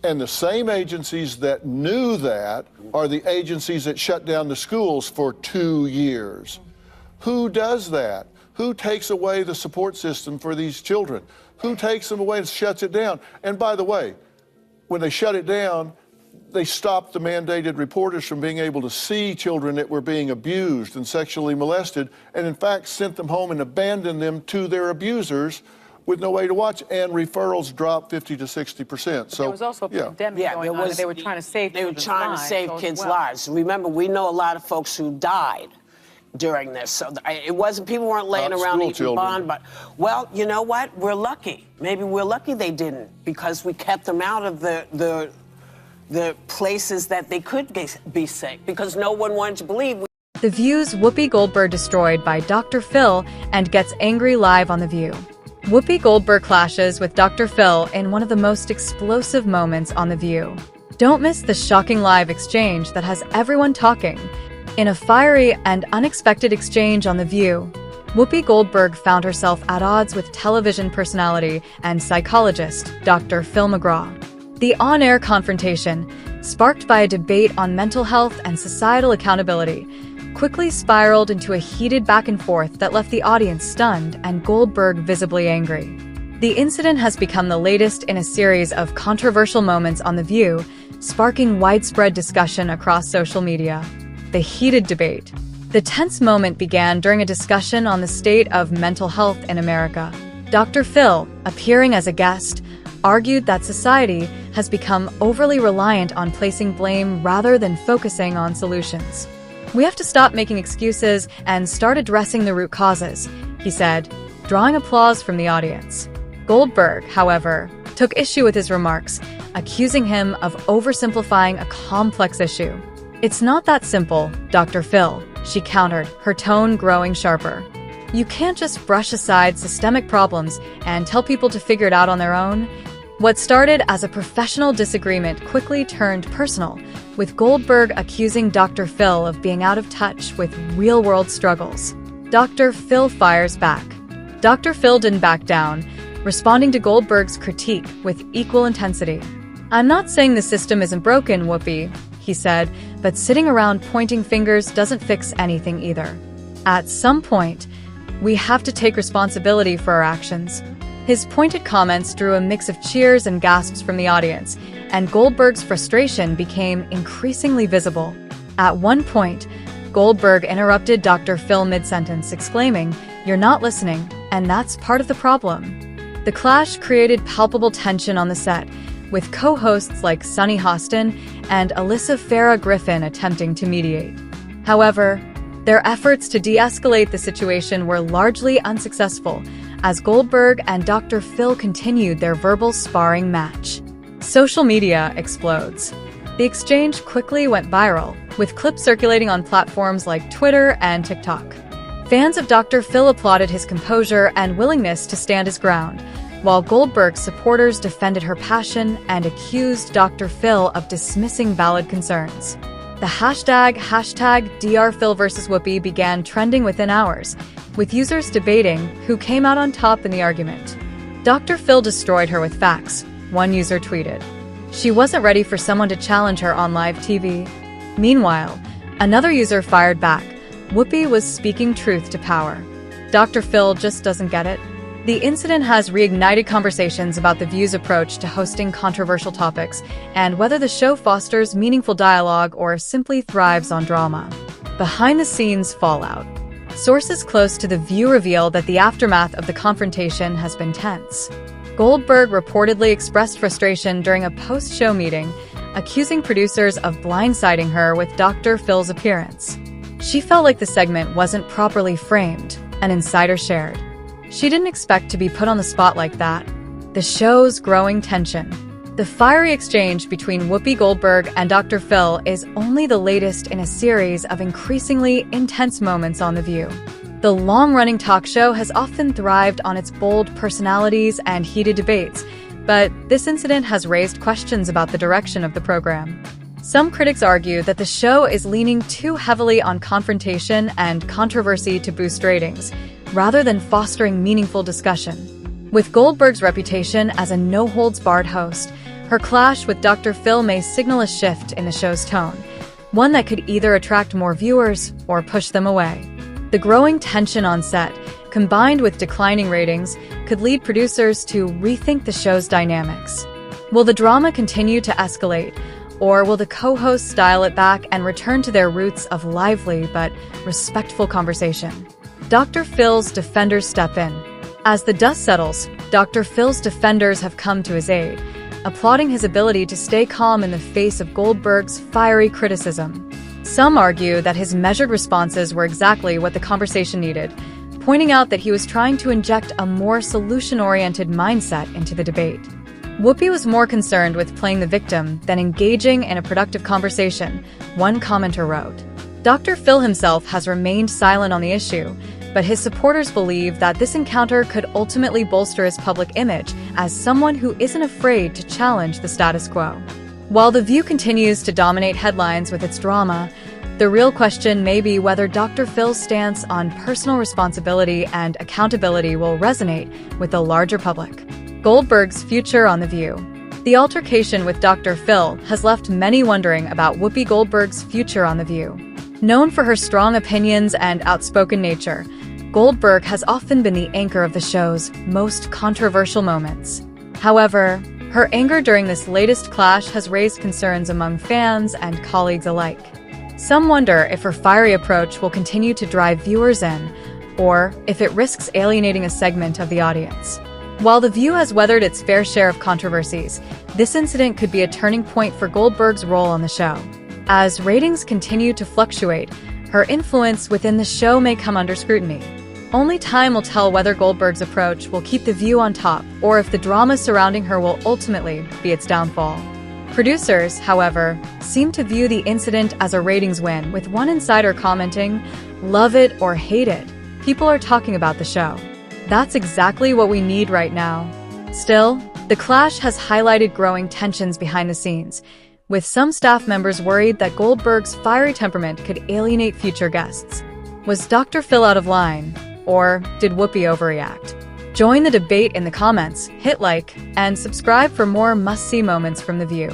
And the same agencies that knew that are the agencies that shut down the schools for 2 years. Who does that? Who takes away the support system for these children? Who takes them away and shuts it down? And by the way, when they shut it down, they stopped the mandated reporters from being able to see children that were being abused and sexually molested, and in fact sent them home and abandoned them to their abusers with no way to watch, and referrals dropped 50 to 60%. So there was also a pandemic going on, and they were trying to save kids' lives. Remember, we know a lot of folks who died during this, so it wasn't, people weren't laying around eating bond, but, well, you know what? We're lucky. Maybe we're lucky they didn't, because we kept them out of the places that they could be safe, because no one wanted to believe. The View's Whoopi Goldberg destroyed by Dr. Phil and gets angry live on The View. Whoopi Goldberg clashes with Dr. Phil in one of the most explosive moments on The View. Don't miss the shocking live exchange that has everyone talking. In a fiery and unexpected exchange on The View, Whoopi Goldberg found herself at odds with television personality and psychologist Dr. Phil McGraw. The on-air confrontation, sparked by a debate on mental health and societal accountability, quickly spiraled into a heated back and forth that left the audience stunned and Goldberg visibly angry. The incident has become the latest in a series of controversial moments on The View, sparking widespread discussion across social media. The heated debate. The tense moment began during a discussion on the state of mental health in America. Dr. Phil, appearing as a guest, argued that society has become overly reliant on placing blame rather than focusing on solutions. We have to stop making excuses and start addressing the root causes, he said, drawing applause from the audience. Goldberg, however, took issue with his remarks, accusing him of oversimplifying a complex issue. It's not that simple, Dr. Phil, she countered, her tone growing sharper. You can't just brush aside systemic problems and tell people to figure it out on their own. What started as a professional disagreement quickly turned personal, with Goldberg accusing Dr. Phil of being out of touch with real-world struggles. Dr. Phil fires back. Dr. Phil didn't back down, responding to Goldberg's critique with equal intensity. I'm not saying the system isn't broken, Whoopi, he said, but sitting around pointing fingers doesn't fix anything either. At some point, we have to take responsibility for our actions. His pointed comments drew a mix of cheers and gasps from the audience, and Goldberg's frustration became increasingly visible. At one point, Goldberg interrupted Dr. Phil mid-sentence, exclaiming, "You're not listening, and that's part of the problem." The clash created palpable tension on the set, with co-hosts like Sunny Hostin and Alyssa Farah Griffin attempting to mediate. However, their efforts to de-escalate the situation were largely unsuccessful, as Goldberg and Dr. Phil continued their verbal sparring match. Social media explodes. The exchange quickly went viral, with clips circulating on platforms like Twitter and TikTok. Fans of Dr. Phil applauded his composure and willingness to stand his ground, while Goldberg's supporters defended her passion and accused Dr. Phil of dismissing valid concerns. The hashtag #DrPhil vs. Whoopi began trending within hours, with users debating who came out on top in the argument. Dr. Phil destroyed her with facts, one user tweeted. She wasn't ready for someone to challenge her on live TV. Meanwhile, another user fired back. Whoopi was speaking truth to power. Dr. Phil just doesn't get it. The incident has reignited conversations about The View's approach to hosting controversial topics and whether the show fosters meaningful dialogue or simply thrives on drama. Behind-the-scenes fallout. Sources close to The View reveal that the aftermath of the confrontation has been tense. Goldberg reportedly expressed frustration during a post-show meeting, accusing producers of blindsiding her with Dr. Phil's appearance. She felt like the segment wasn't properly framed, an insider shared. She didn't expect to be put on the spot like that. The show's growing tension. The fiery exchange between Whoopi Goldberg and Dr. Phil is only the latest in a series of increasingly intense moments on The View. The long-running talk show has often thrived on its bold personalities and heated debates, but this incident has raised questions about the direction of the program. Some critics argue that the show is leaning too heavily on confrontation and controversy to boost ratings, rather than fostering meaningful discussion. With Goldberg's reputation as a no-holds-barred host, Her clash with Dr. Phil may signal a shift in the show's tone, one that could either attract more viewers or push them away. The growing tension on set, combined with declining ratings, could lead producers to rethink the show's dynamics. Will the drama continue to escalate, or will the co-hosts dial it back and return to their roots of lively but respectful conversation? Dr. Phil's defenders step in. As the dust settles, Dr. Phil's defenders have come to his aid, applauding his ability to stay calm in the face of Goldberg's fiery criticism. Some argue that his measured responses were exactly what the conversation needed, pointing out that he was trying to inject a more solution-oriented mindset into the debate. Whoopi was more concerned with playing the victim than engaging in a productive conversation, one commenter wrote. Dr. Phil himself has remained silent on the issue, but his supporters believe that this encounter could ultimately bolster his public image as someone who isn't afraid to challenge the status quo. While The View continues to dominate headlines with its drama, the real question may be whether Dr. Phil's stance on personal responsibility and accountability will resonate with the larger public. Goldberg's future on The View. The altercation with Dr. Phil has left many wondering about Whoopi Goldberg's future on The View. Known for her strong opinions and outspoken nature, Goldberg has often been the anchor of the show's most controversial moments. However, her anger during this latest clash has raised concerns among fans and colleagues alike. Some wonder if her fiery approach will continue to drive viewers in, or if it risks alienating a segment of the audience. While The View has weathered its fair share of controversies, this incident could be a turning point for Goldberg's role on the show. As ratings continue to fluctuate, her influence within the show may come under scrutiny. Only time will tell whether Goldberg's approach will keep The View on top or if the drama surrounding her will ultimately be its downfall. Producers, however, seem to view the incident as a ratings win, with one insider commenting, "Love it or hate it, people are talking about the show. That's exactly what we need right now." Still, the clash has highlighted growing tensions behind the scenes, with some staff members worried that Goldberg's fiery temperament could alienate future guests. Was Dr. Phil out of line, or did Whoopi overreact? Join the debate in the comments, hit like, and subscribe for more must-see moments from The View.